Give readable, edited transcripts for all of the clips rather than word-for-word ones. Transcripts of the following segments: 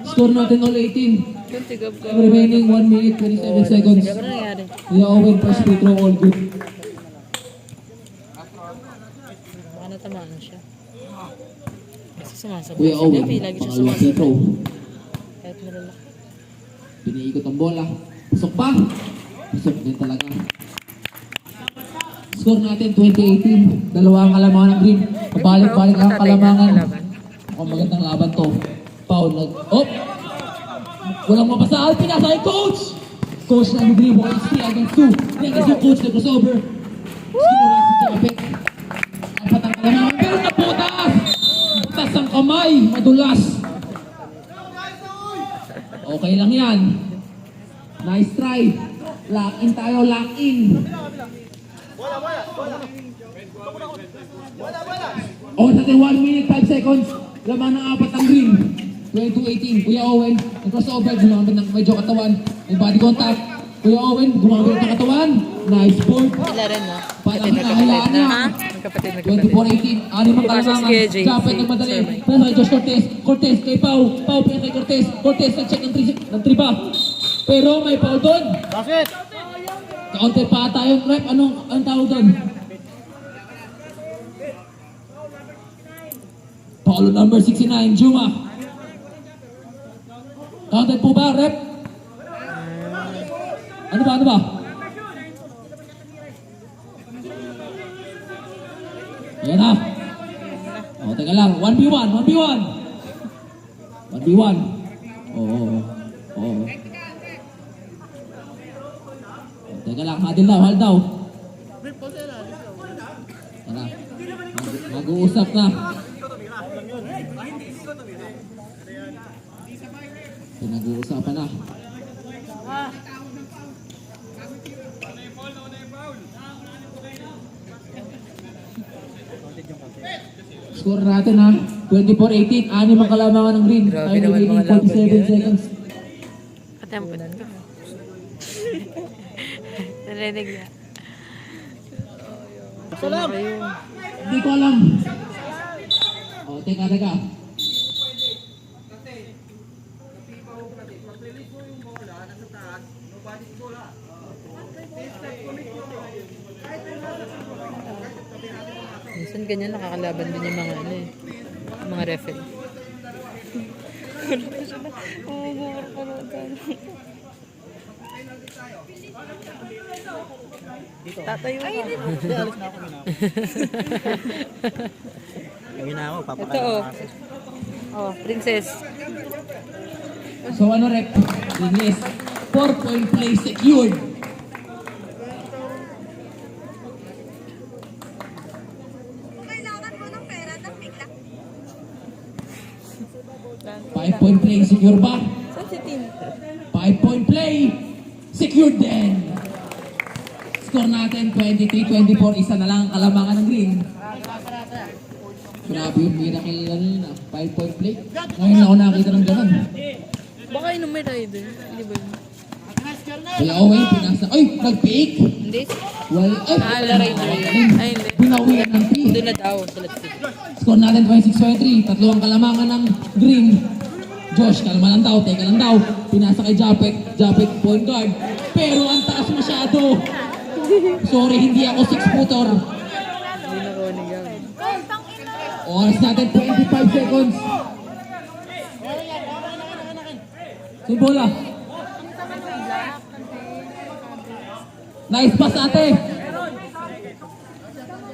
Score natin all 18. Remaining 1 minute 27 seconds. Kuya Owen, first free throw, all good. Baka natamaan siya. Kasi sumasagot Kuya si Owen, Debbie. Lagi siya pangalawang free throw. sumasagot. Kahit malalaki. Piniikot ang bola. Pasok pa. Pasok din talaga. Score natin 2018. Dalawa ang kalamangan ng green. Balik-balik ang kalamangan. Mukhang magandang laban to. Foul. Oh! Walang mapasaan. Pinasa yung coach! Coach na ang green. 3 against 2. 3 against 2. Coach na crossover. Sinura si Japet. Apat ang kalamangan. Pero naputas! Putas ang kamay. Madulas. Okay lang yan. Nice try. Lock in tayo. Lock in. Oh, natin 1 minute 5 seconds. Laman ng apat ang green. 22-18. Kuya Owen, ang crossover, gumamit ng medyo katawan. May body contact. Kuya Owen, gumamit ng katawan. Nice board. Sila rin, no? Patang Nagkapatid na. na. Ha? Nagkapatid na kapatid. 24-18. Anim ang Pasok kalamangan. si JC. Japet ng madali. Pero kay Josh Cortez. Cortez kay Pau. Pau kay Cortez. Cortez nag-check ng 3 ba? Pero may foul doon. Bakit? Kaunti pa tayong rep. Anong tawag doon? Paulo number 69, Juma. Counted po ba, rep? Ano ba? Yan na. O, teka lang. 1v1. 1v1. Oo. Teka lang, hadil daw. Tara. Mag-uusap na. Pinag-uusapan na. Score natin ha. 24-18. Anim ang kalamangan ng green. Grabe Tayo naman remaining mga laban 47 yan. seconds. Katempo na. Narinig niya. Salam! Hindi ko alam. O, teka. Minsan ganyan nakakalaban din yung mga mga referee. Tatayo ka. Hindi, alis na ako. Yung ginawa, Ito papakala oh. Oh, princess. So ano rep? English. 4-point play secured. Kailangan mo ng pera ng bigla. 5-point play secure ba? Saan si Tin? 5-point play secured din. Score natin 23-24. Isa na lang ang kalamangan ng green. Grabe yung miracle na 5-point play. Ngayon ako nakakita ng ganun. Baka yun may rider. Hindi ba yun? Kuya Owen, pinasa. Ay, nag-pick. Hindi? Well, La rider yun. Ay, hindi. Binawian ng pick. Doon na daw. Sulat si. Score natin 26-23. Tatlo ang kalamangan ng green. Josh, kalma lang daw. Teka lang daw. Pinasa kay Japet. Japet, point guard. Pero ang taas masyado. Sorry, hindi ako 6-footer. Hindi na ko nigang. Oras natin 25 seconds. Sa bola. Nice pass ate.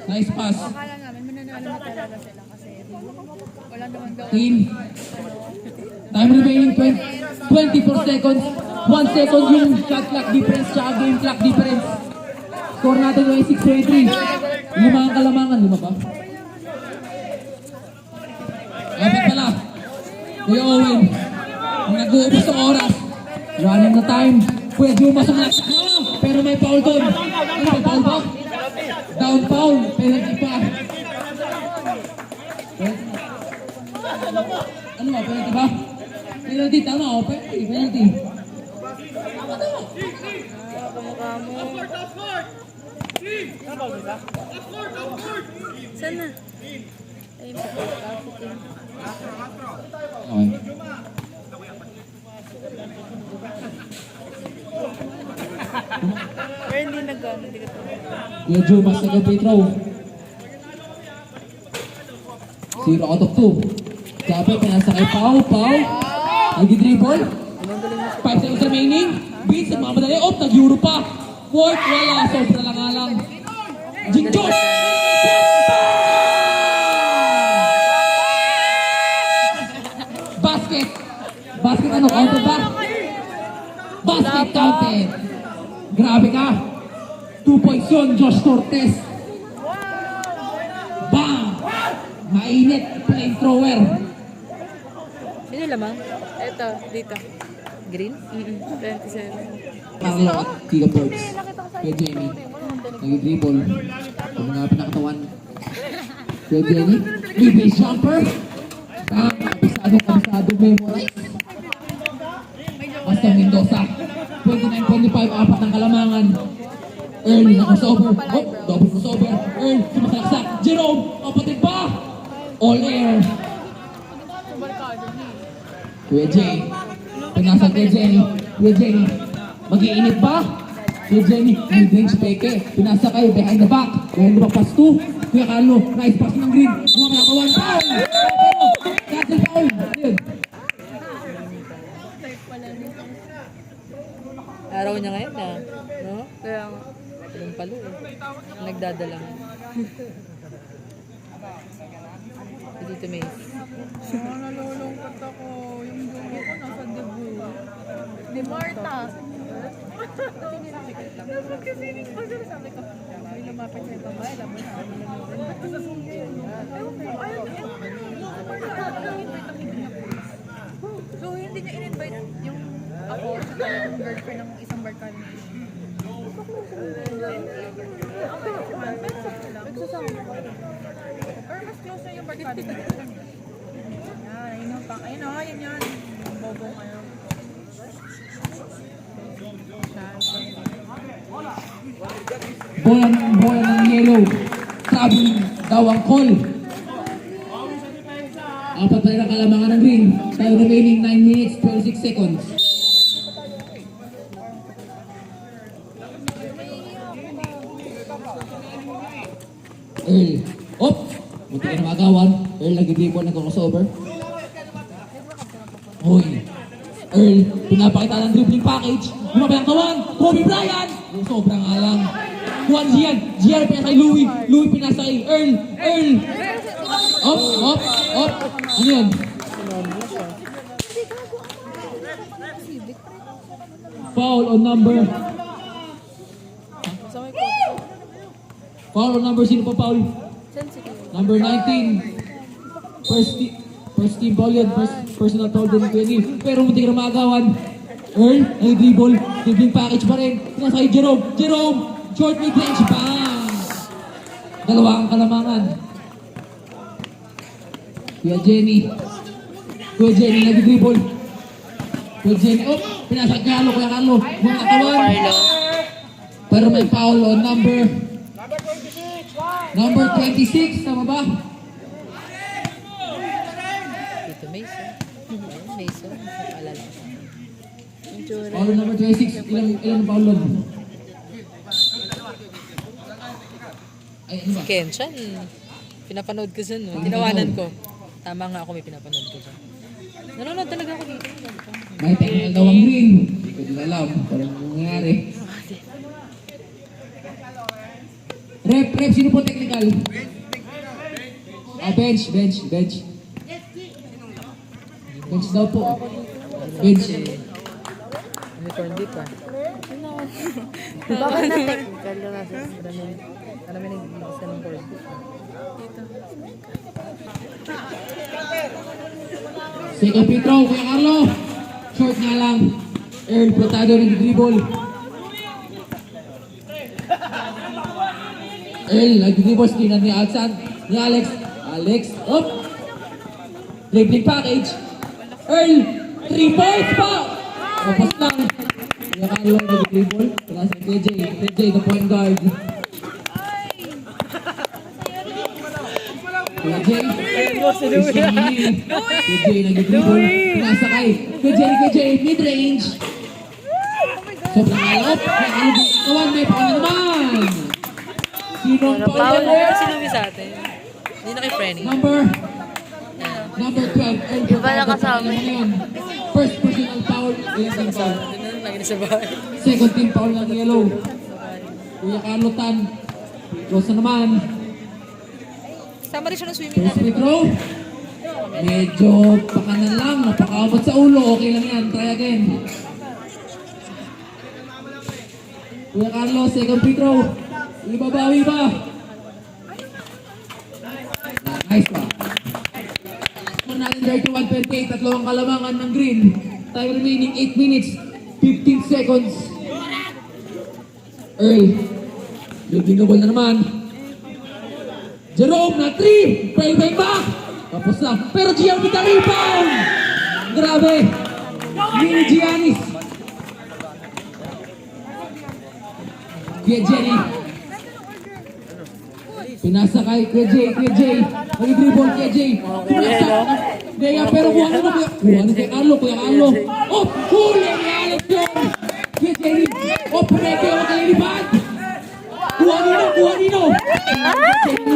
Nice pass. Akala namin mananalo na talaga sila kasi wala naman daw. Team. Time remaining 24 seconds. 1 second yung shot clock difference tsaka game clock difference. Score natin 26-23. 5 ang kalamangan. 5 ba? Kapit pala. Kuya Owen. Nag-uubos ang oras. Running na time. Pwede umasok na. Pero may foul doon. Ano may foul ba? Down foul. Penalty pa. Ano ba? Penalty ba? Penalty. Tama o. Penalty. Tama. Kamukha mo. Saan na? Ay, Okay. Kuya Juma, second free throw. 0 out of 2. Dapat pinasa kay Pau. Nag-dribble. 5 seconds remaining. Beats, nagmamadali. Nag-euro pa. Fourth, wala. Sobra lang nga lang. Jing Josh! Basket! Basket ano? Counted ba? Basket counted! Grabe ka! 2 points yun, Josh Cortez! Bang! Mainit, flamethrower! Sino lamang? Ito, dito. Green? 27. Carlo at Tiga Birds. Kuya Jenny. Nag-dribble. Ang mga pinakatawan. Kuya Jenny. May base jumper. Kabisado memorize. Basta Mendoza. 29-25, apat ng Kalamangan. Early na crossover. Double crossover. Early, sumasalaksak. Jerome, kapatid pa. All air. Kuya Jay. Pinasal kay Jenny. Kuya Jenny. Mag-iinit ba? Kuya Jenny. Mid-range peke. Pinasa kayo behind the back. Behind the back pass 2. Kuya Carlo. Nice pass ng green. Mga kawan. Foul! That's a foul. Ayun. Araw niya ngayon na. No? Kaya nga. Yung palo eh. Nagdadalang. Dito may. Nalulungkot ako. Yung dugo ko nasa dugo. Di Marta. Kasi sabi ko, may lumapit sa ibang bahay. Alam mo na kami nanurin. Ba't nasasungkin? Ewan ko, ayaw niya. So, hindi niya in-invite yung ako sa yung girlfriend ng isang barkada niya. Or mas close na yung barkada niya. Yan, ayun ang pak. Ayun o, yan. Bobo kayo. Bola ng yellow. Traveling daw ang call. Apat pa rin ang Kalamangan ng green. Tayo remaining 9 minutes, 26 seconds. Earl. Munti ka na magawan. Earl, nag-dribble, nag-crossover. Hoy. Earl, pinapakita ng dribbling package. Lumabay ang kawan. Kobe Bryant. Yung sobrang alang. Juan Gian. Gian pinasa kay Louie. Louie pinasa kay Earl. Ano yun? Foul on number. Foul on number. Sino pa foul? Number 19. First team foul yun. Personal foul din ni Kuya Neil. Pero munti ka na maagawan. Earl, ay dribble. Dribbling package pa rin. Pinasa kay Jerome. Short mid-range. Bang! Dalawa ang Kalamangan. Kuya Jenny, nag-dribble. Kuya Jenny, pinasa kay Carlo. Mga katawan. Pero may foul on number 26, tama ba? Dito Mason. Mason. Alala ko. Yung tsura. Foul on number 26, ilang foul on? Ay, ano ba? Kenshan. Pinapanood ko dyan. No? Tinawanan ko. Tama nga ako may pinapanood ko dyan. Nanonood talaga ako dito. May technical daw ang green. Hindi ko din alam kung anong nangyari. Rep, sino po technical? Bench. Bench daw po. Bench. Unicorn dip ah. Bakit na technical na kasi? Marami nag-iisa ng board. Second free throw, Kuya Carlo. Short nga lang. Earl Protado nag-dribble. Earl nag-dribble. Skinan ni Alex. Dribbling package. Earl, 3 points pa. Tapos lang. Kuya Carlo nag-dribble. Wala sa KJ, the point guard. Kuya Jay. KJ nag-dribble. Pinasakay. KJ, mid-range. Sobrang alop. May alubang katawan. May pakala naman. Sinong Ano, foul foul? yan? Kasi lumi sa atin. Hindi na kay Frenny. Number 12. El Iba na kasama. Ano yun? First personal foul. Ilang team foul? Doon na lagi na sa bahay. Second team foul ng yellow. Kuya Carlo Tan. Close na naman. Sama rin siya ng swimming First natin. free throw. Medyo pakanan lang. Napakaabot sa ulo. Okay lang yan. Try again. Kuya Carlo, second free throw. Ibabawi ba? Nice pa. Score natin 31-28. Tatlong kalamangan ng green. Time remaining 8 minutes. 15 seconds. Earl. Leading the ball na naman. Jerome na 3. Bang back. Tapos lang. Pero Gian with the rebound. Grabe. Mini Giannis. Kuya Jenny. Pinasa kay Kuya Jay. Mag-dribble Kuya Jay. Pinasa. Dea, pero kuha na na. Kuha na kay Carlo. Oh, huli ni Alex yun. Kuya Jenny. Oh, pineke ako kay Liban. Kuha nino.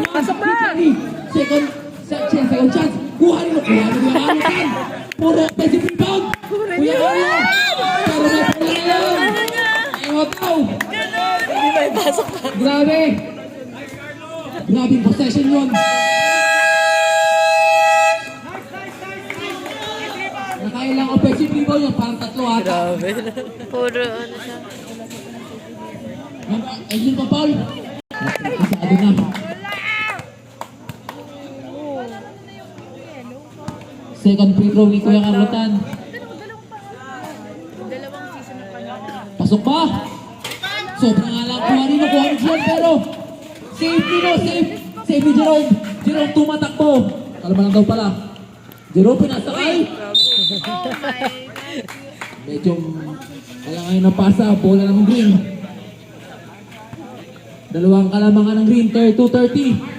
Pasok na. Second chance. Kuha nino Kuya Alex. Puro offensive rebound. Kuya Carlo. Pero may pangalaman. Ayaw tao. Hindi ba ipasok pa? Grabe yung possession yun. Nakailang offensive rebound yun, parang tatlo ata. Grabe. Puro ano siya. Ayun pa, Paul. Kasado na. Second free throw ni Kuya Carlotan. Dalawang season na pala. Pasok ba? Sobrang alang kuha rin siya, pero save nino, save ni Jerome. Jerome tumatakbo. Kalma lang daw pala. Jerome pinasakay. Medyo kaya ngayon na pasa, bola ng green. Dalawang kalamangan ng green, 32-30.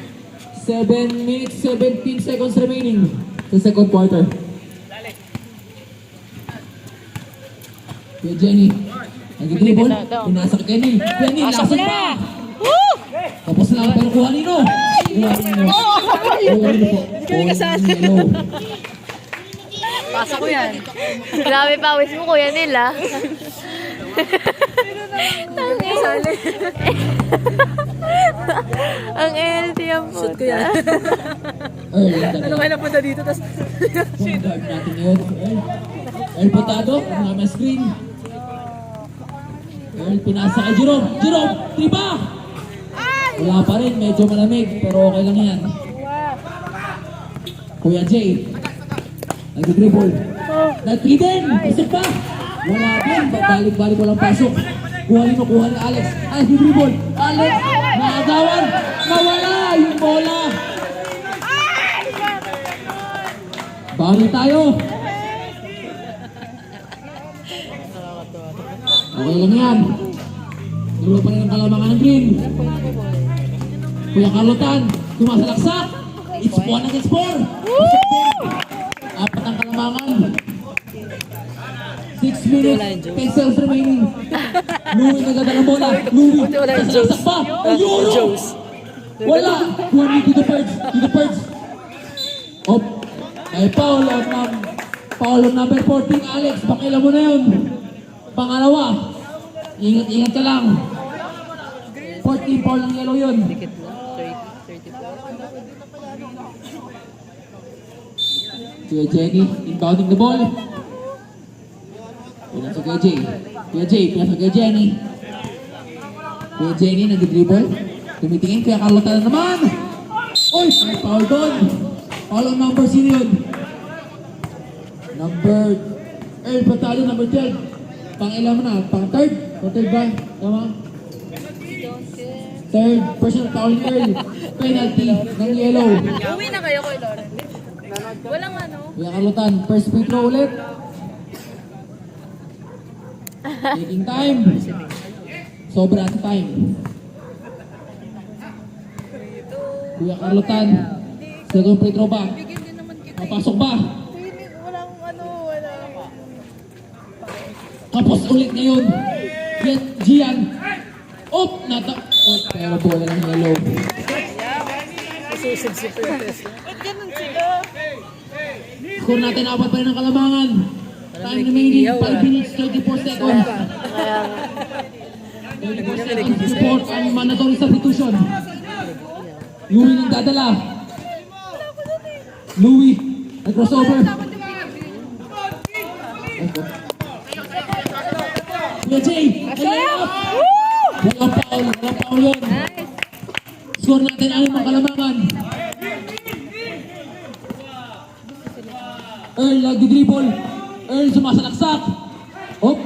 7 minutes, 17 seconds remaining sa second quarter. Kuya Jenny, nag-dribble, pinasa kay Kenny. Kenny, lasag pa! Tapos lang, pero kuha nino. Hindi kami kasali. Pasok ko yan. Grabe pawis mo, Kuya Nila. Ang LT ang Shoot ko puta. yan. Ano kayo napunta dito? Tapos, Point guard natin ngayon. Earl Potado, ang naman screen. Earl pinasa kay Jerome. Jerome, triba! Wala pa rin, medyo malamig, pero okay lang yan. Kuya Jay, nag-dribble. Nag-3 din, pasok pa. Wala din, balik-balik walang pasok. Kuha ni Alex. Alex, nag-dribble. Alex, naagawan. Nawala yung bola. Bawal tayo. Okay lang yan. Dilo pa rin ang kalamangan ng green. Kuya Carlotan, tumasalaksak. It's 1 against 4. Apat ang kalamangan. 6 minutes, 10 seconds remaining. Louie nagdadala ng bola. Louie, wala yung Joes. nasalaksak pa. Euro! Joes. Wala! Kuha ni Tito Perds. Op. Ay, Paul on number 14, Alex. Pakila mo na yun. Pangalawa. Ingat ka lang. 14 Paul ng yellow yun. dikit lang. 30, 34. Kuya Jenny, inbounding the ball. Pinasa kay Jay. Kuya Jay, pinasa kay Jenny. Kuya Jenny, nag-dribble. Tumitingin, Kuya Carlota na naman. Oy, may foul doon. Foul ang number, sino yun? Earl Patalo, number 12. Pang-ilan mo na? Pang-third? Pang-third ba? Tama? Third, personal foul ni Earl. Penalty ng yellow. Uwi na kayo kay Lauren. Walang ano. Kuya Carlotan, first free throw ulit. Taking time. Sobra ang time. Kuya Carlotan, second free throw ba? Bigyan din naman kita. Papasok ba? Walang ano, walang. Kapos ulit ngayon. Gian. Pero bola lang yellow. Susig si Perez. Ba't ganun sila? Score natin, apat pa rin ang Kalamangan. Time remaining, 5 minutes, 24 seconds. Kaya nga. 24 seconds to support ang mandatory substitution. Louie nang dadala. Louie, nag-crossover. Kuya Jay, layup! Walang foul yun. Score natin, 6 ang Kalamangan. Earl nagdi-dribble. Earl sumasalaksak. Hop.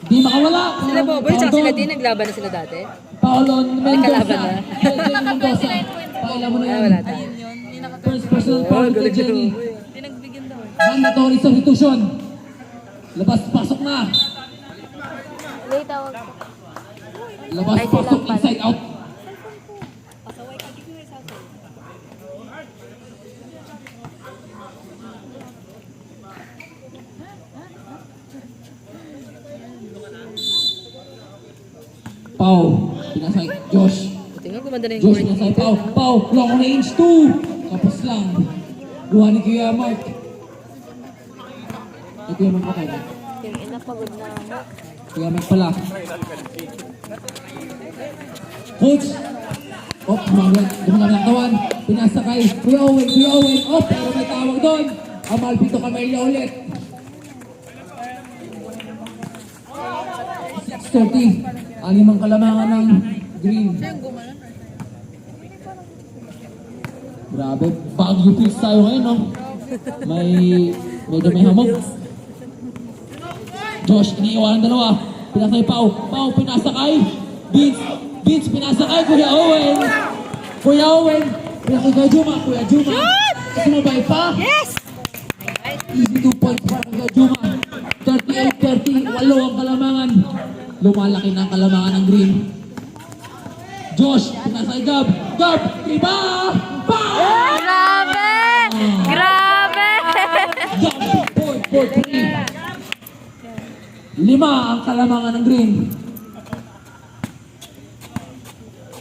Di makawala. Sila Boboy, tsaka sila din, naglaban na sila dati. Foul on Mendoza. Nagkalaban na. Jenny Mendoza. Pailan mo na yan. Wala tayo. First personal foul kay Jenny. Pinagbigyan daw eh. Mandatory substitution. Labas-pasok na. May tawag ko. Labas-pasok, inside out. Pau, pinasay Josh. Tingnan, gumanda na yung Josh court pinasay dito. Pau. Pau, long range 2. Kapos lang. Buha ni Kuya Mark. Ito yung mga kayo. Yung ina, pagod na ako. Kuya Mark pala. Coach. Oh, dumagam ng kawan. Pinasakay. Kuya Owen. Oh, pero may tawag doon. Amalpito Camellia ulit. 6:30. 6 ang Kalamangan ng green. Grabe, Baguio Pills tayo ngayon, no? Medyo may hamog. Josh, iniiwanan dalawa. Pinasakay Pau, pinasakay. Vince, pinasakay. Kuya Owen. Pinasakay kay Juma. Sumabay pa. Yes! Easy 2 points para kay Juma. 38-30, 8 ang Kalamangan. Lumalaki na ang Kalamangan ng green. Josh, pinasakay Gab, 3 ba? Grabe! Grabe! Gab, 4-3. 5 ang Kalamangan ng green.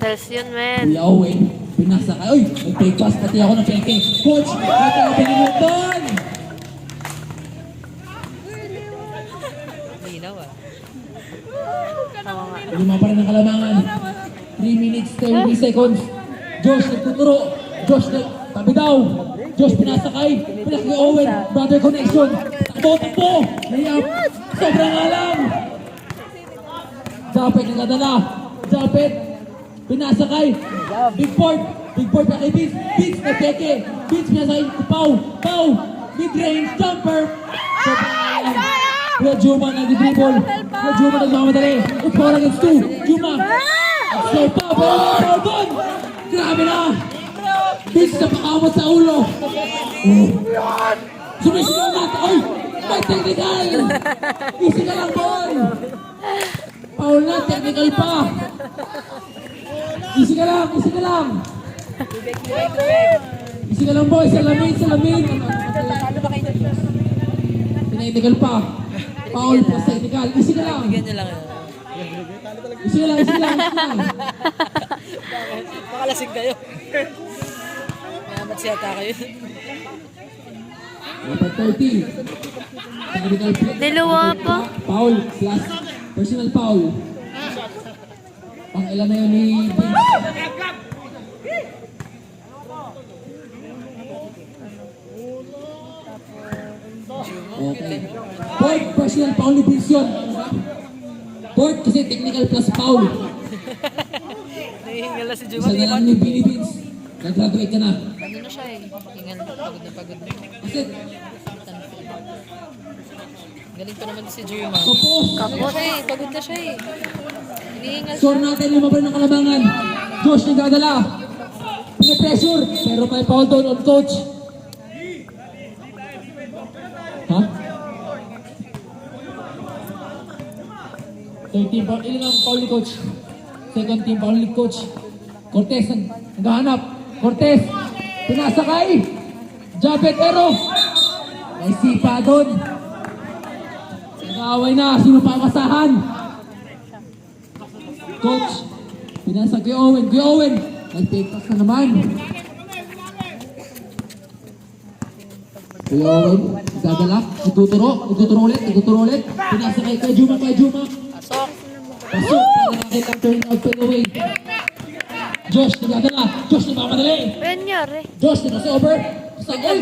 Tels yun, men. Kuya Owen, pinasakay. Uy, nag-take pass pati ako ng peke. Coach, nagkakapinimot doon. Linaw ah. Oo nga. 5 pa rin ang Kalamangan. 3 minutes, 30 seconds. Josh, nagtuturo. Josh, tabi daw. Josh, pinasakay. Pinasakay Owen. Brother connection. Takbo. Layup. Sobrang alam. Japet nagdadala. Japet. Pinasakay. Big board pa kay Vince. Vince na peke. Vince pinasakay. Pau. Mid-range jumper. Sobrang alam. Kuya Juma nag-dribble. Kuya Juma nagmamadali. It's 4 against 2. Juma. So pa. Pero doon. Grabe na. Vince na pakamot sa ulo. Sumisigaw natin. Ay! May technical! Easy ka lang, boy! Paul na, technical pa! Easy ka lang! Easy ka lang, boy! Salamin! Talo ba kayo dyan? Technical pa! Paul plus technical! Easy ka lang! Bigyan nyo lang yun. Easy lang! Baka lasing kayo. Mayamat siya kayo. Dapat 30. Technical play. Dalawa pa. Paul plus personal foul. Pang ilan na yun ni Vince? Okay. Fourth personal foul ni Vince yun. Fourth kasi technical plus foul. Nahihingal na si Juma. Isa na lang ni Billy Vince. Nag-graduate ka na. Ano na siya eh. Hingal na. Pagod na. Kasi Galing pa naman si Juma. kapos. Pagod na siya eh. Hinihingal siya. Score natin 5 pa rin ng Kalamangan. Josh nagdadala. Pine-pressure. Pero may foul doon on coach. Ha? 13 foul. Ilan ang foul ni coach? Second team foul ni coach. Cortez naghahanap. Cortez. Pinasakay. Japet pero. May sipa doon. Nag-aaway na. Sino pa ang kasahan? Coach. Pinasa kay Owen. Kay Owen. Nag-take pass na naman. Kay Owen. Nagdadala. Nagtuturo ulit. Pinasa kay Juma. Pasok. Pasok. Para turn out pay away. Josh, nagdadala. Josh, nagmamadali. Ano nangyari? Josh, nagkasa over. Sa